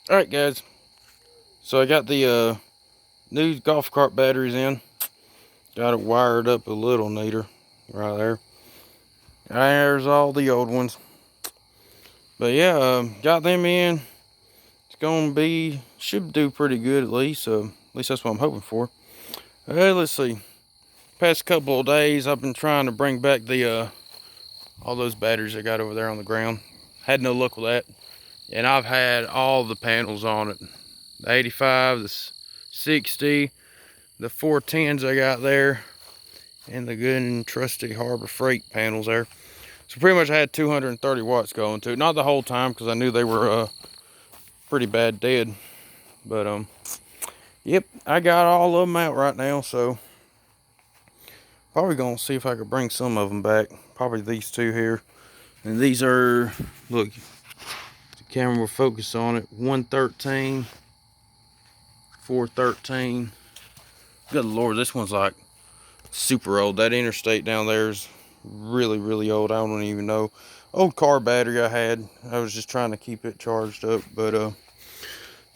Alright guys, so I got the new golf cart batteries in. Got it wired up a little neater right there. There's all the old ones. But yeah, got them in. It's gonna be, should do pretty good at least. At least that's what I'm hoping for. Let's see. Past couple of days I've been trying to bring back the all those batteries I got over there on the ground. Had no luck with that. And I've had all the panels on it. The 85, the 60, the 410s I got there, and the good and trusty Harbor Freight panels there. So pretty much I had 230 watts going to it. Not the whole time because I knew they were pretty bad dead. But yep, I got all of them out right now. So probably gonna see if I could bring some of them back. Probably these two here. And these are, look, the camera will focus on it. 113, 413. Good Lord, this one's like super old. That interstate down there is really old. I don't even know. Old car battery I had. I was just trying to keep it charged up. But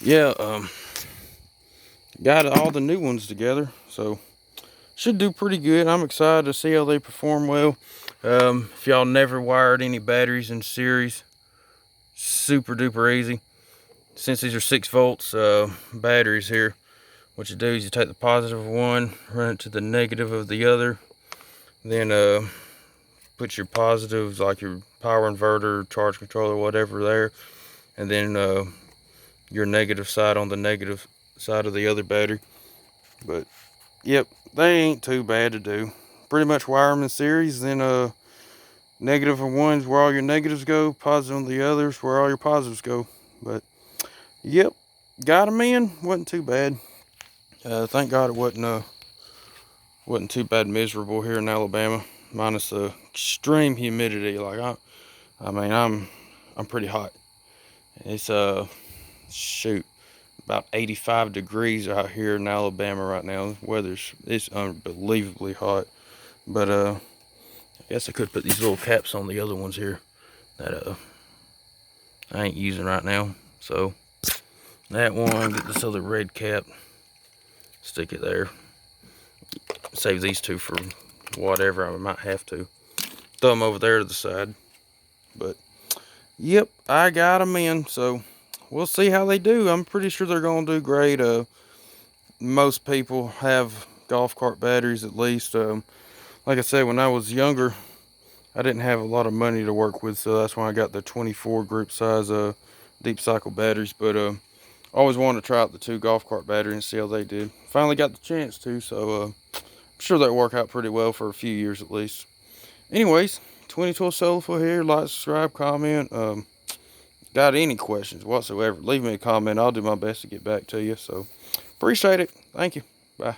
yeah, got all the new ones together, so should do pretty good. I'm excited to see how they perform well. If y'all never wired any batteries in series, super duper easy. Since these are 6 volts batteries here, what you do is you take the positive of one, run it to the negative of the other, then put your positives like your power inverter, charge controller, whatever there, and then your negative side on the negative side of the other battery. But yep, they ain't too bad to do. Pretty much wire them in series, then negative on one's where all your negatives go, positive on the others where all your positives go. But yep, got them in. Wasn't too bad. Thank God it wasn't too bad miserable here in Alabama, minus the extreme humidity. Like I mean, I'm pretty hot. It's shoot, about 85 degrees out here in Alabama right now. The it's unbelievably hot. But I guess I could put these little caps on the other ones here that I ain't using right now. So that one, get this other red cap, stick it there. Save these two for whatever I might have to. Throw them over there to the side. But yep, I got them in, so we'll see how they do. I'm pretty sure they're gonna do great. Most people have golf cart batteries at least. Like I said, when I was younger, I didn't have a lot of money to work with, so that's why I got the 24 group size deep cycle batteries. But always wanted to try out the 2 golf cart batteries and see how they did. Finally got the chance to, so I'm sure that'll work out pretty well for a few years at least. Anyways, 2012 Soulful here. Like, subscribe, comment. Got any questions whatsoever, leave me a comment. I'll do my best to get back to you. So appreciate it. Thank you. Bye.